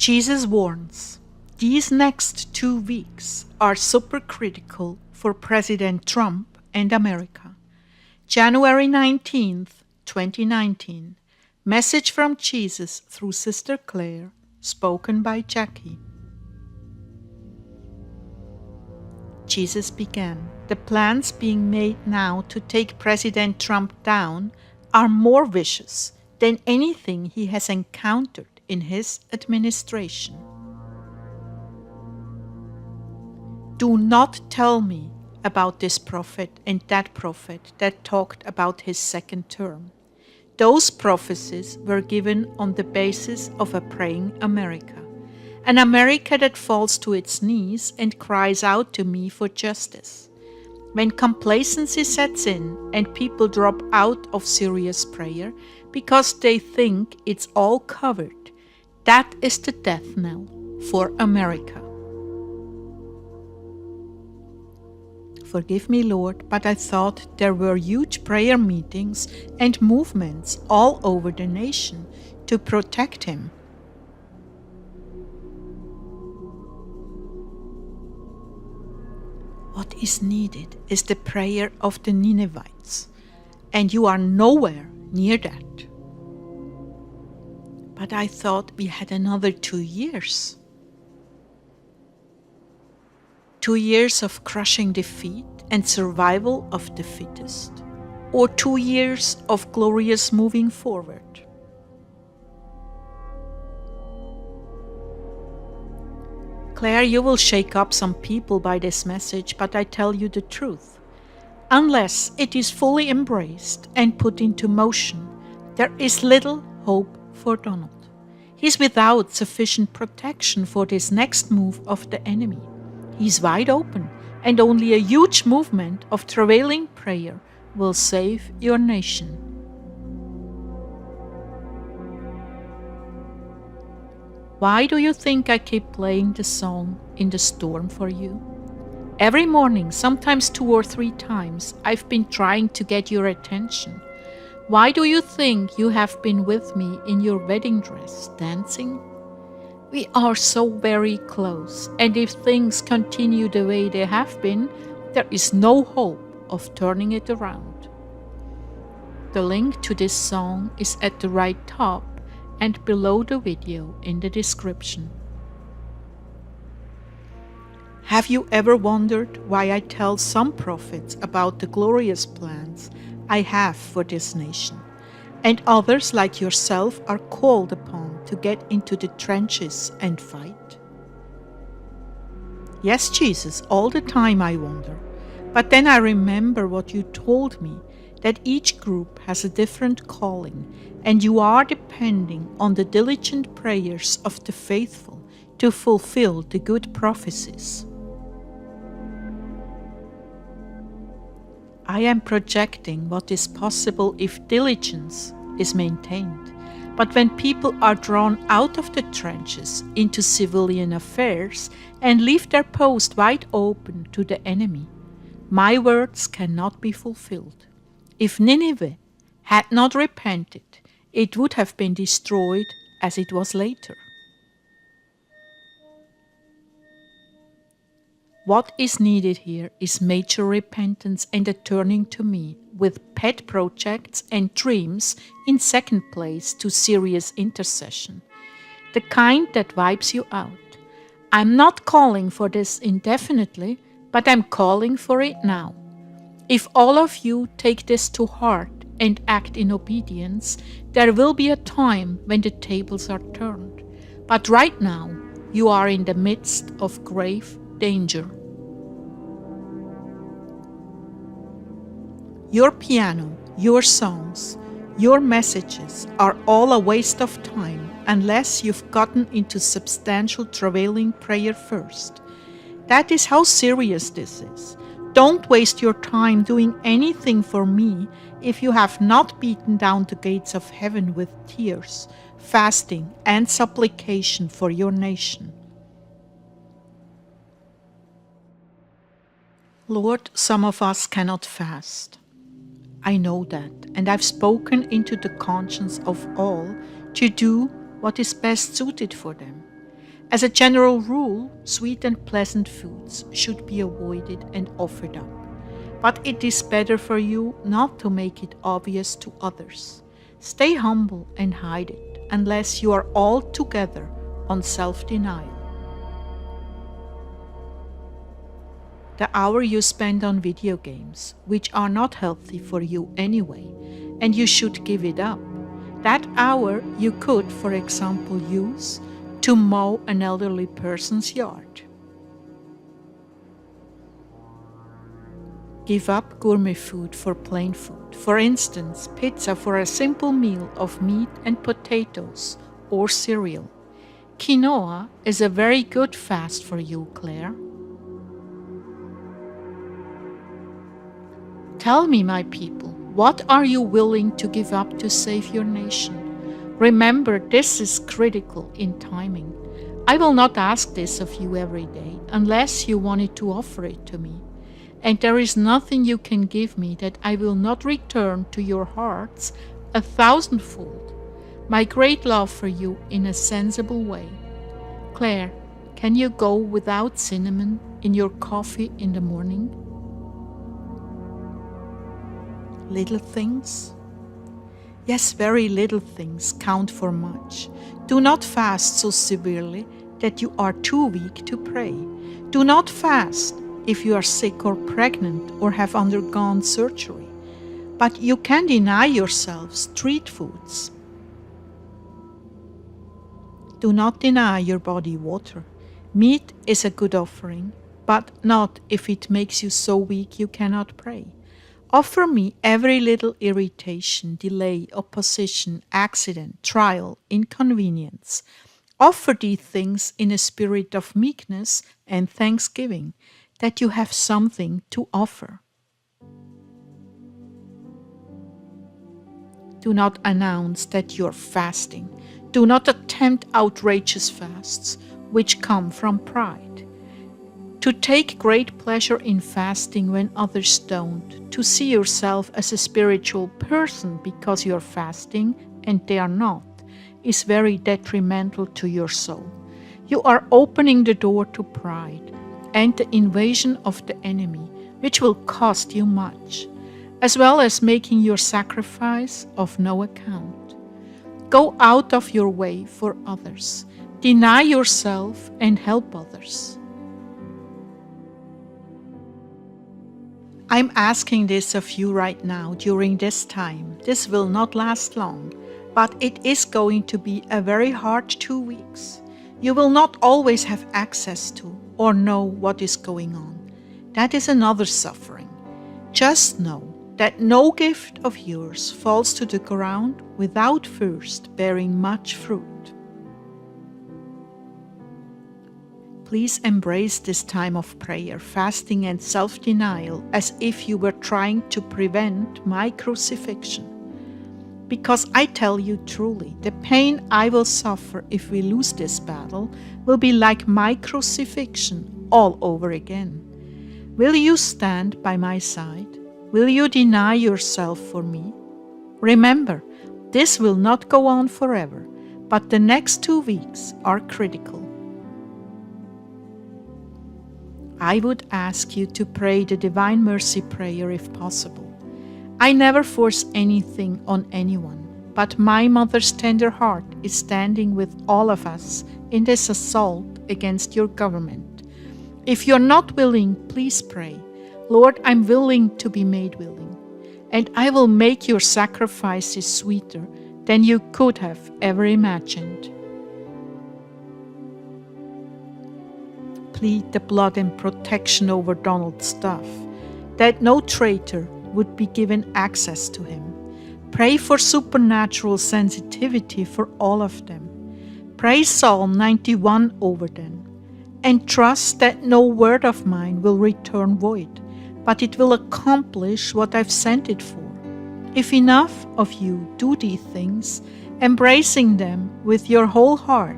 Jesus warns, these next 2 weeks are super critical for President Trump and America. January 19th, 2019. Message from Jesus through Sister Claire, spoken by Jackie. Jesus began, the plans being made now to take President Trump down are more vicious than anything he has encountered in his administration. Do not tell me about this prophet and that prophet that talked about his second term. Those prophecies were given on the basis of a praying America, an America that falls to its knees and cries out to me for justice. When complacency sets in and people drop out of serious prayer because they think it's all covered, that is the death knell for America. Forgive me, Lord, but I thought there were huge prayer meetings and movements all over the nation to protect him. What is needed is the prayer of the Ninevites, and you are nowhere near that. But I thought we had another 2 years. 2 years of crushing defeat and survival of the fittest, or 2 years of glorious moving forward. Claire, you will shake up some people by this message, but I tell you the truth. Unless it is fully embraced and put into motion, there is little hope for Donald. He's without sufficient protection for this next move of the enemy. He's wide open, and only a huge movement of travailing prayer will save your nation. Why do you think I keep playing the song In the Storm for you? Every morning, sometimes 2 or 3 times, I've been trying to get your attention. Why do you think you have been with me in your wedding dress, dancing? We are so very close, and if things continue the way they have been, there is no hope of turning it around. The link to this song is at the right top and below the video in the description. Have you ever wondered why I tell some prophets about the glorious plans I have for this nation, and others like yourself are called upon to get into the trenches and fight? Yes, Jesus, all the time I wonder. But then I remember what you told me, that each group has a different calling, and you are depending on the diligent prayers of the faithful to fulfill the good prophecies. I am projecting what is possible if diligence is maintained. But when people are drawn out of the trenches into civilian affairs and leave their post wide open to the enemy, my words cannot be fulfilled. If Nineveh had not repented, it would have been destroyed as it was later. What is needed here is major repentance and a turning to me, with pet projects and dreams in second place to serious intercession, the kind that wipes you out. I'm not calling for this indefinitely, but I'm calling for it now. If all of you take this to heart and act in obedience, there will be a time when the tables are turned. But right now, you are in the midst of grave danger. Your piano, your songs, your messages are all a waste of time unless you've gotten into substantial travailing prayer first. That is how serious this is. Don't waste your time doing anything for me if you have not beaten down the gates of heaven with tears, fasting, and supplication for your nation. Lord, some of us cannot fast. I know that, and I've spoken into the conscience of all to do what is best suited for them. As a general rule, sweet and pleasant foods should be avoided and offered up. But it is better for you not to make it obvious to others. Stay humble and hide it unless you are altogether on self-denial. The hour you spend on video games, which are not healthy for you anyway, and you should give it up. That hour you could, for example, use to mow an elderly person's yard. Give up gourmet food for plain food. For instance, pizza for a simple meal of meat and potatoes or cereal. Quinoa is a very good fast for you, Claire. Tell me, my people, what are you willing to give up to save your nation? Remember, this is critical in timing. I will not ask this of you every day unless you wanted to offer it to me. And there is nothing you can give me that I will not return to your hearts 1,000-fold. My great love for you in a sensible way. Claire, can you go without cinnamon in your coffee in the morning? Little things? Yes, very little things count for much. Do not fast so severely that you are too weak to pray. Do not fast if you are sick or pregnant or have undergone surgery. But you can deny yourself street foods. Do not deny your body water. Meat is a good offering, but not if it makes you so weak you cannot pray. Offer me every little irritation, delay, opposition, accident, trial, inconvenience. Offer these things in a spirit of meekness and thanksgiving, that you have something to offer. Do not announce that you are fasting. Do not attempt outrageous fasts, which come from pride. To take great pleasure in fasting when others don't, to see yourself as a spiritual person because you are fasting and they are not, is very detrimental to your soul. You are opening the door to pride and the invasion of the enemy, which will cost you much, as well as making your sacrifice of no account. Go out of your way for others. Deny yourself and help others. I'm asking this of you right now during this time. This will not last long, but it is going to be a very hard 2 weeks. You will not always have access to or know what is going on. That is another suffering. Just know that no gift of yours falls to the ground without first bearing much fruit. Please embrace this time of prayer, fasting, and self-denial as if you were trying to prevent my crucifixion. Because I tell you truly, the pain I will suffer if we lose this battle will be like my crucifixion all over again. Will you stand by my side? Will you deny yourself for me? Remember, this will not go on forever, but the next 2 weeks are critical. I would ask you to pray the Divine Mercy Prayer if possible. I never force anything on anyone, but my mother's tender heart is standing with all of us in this assault against your government. If you're not willing, please pray, Lord, I'm willing to be made willing, and I will make your sacrifices sweeter than you could have ever imagined. Plead the blood and protection over Donald's stuff, that no traitor would be given access to him. Pray for supernatural sensitivity for all of them. Pray Psalm 91 over them, and trust that no word of mine will return void, but it will accomplish what I've sent it for. If enough of you do these things, embracing them with your whole heart,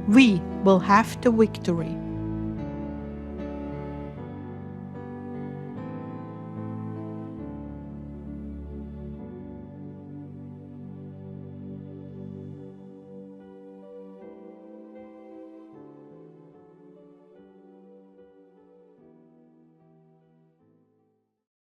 we will have the victory.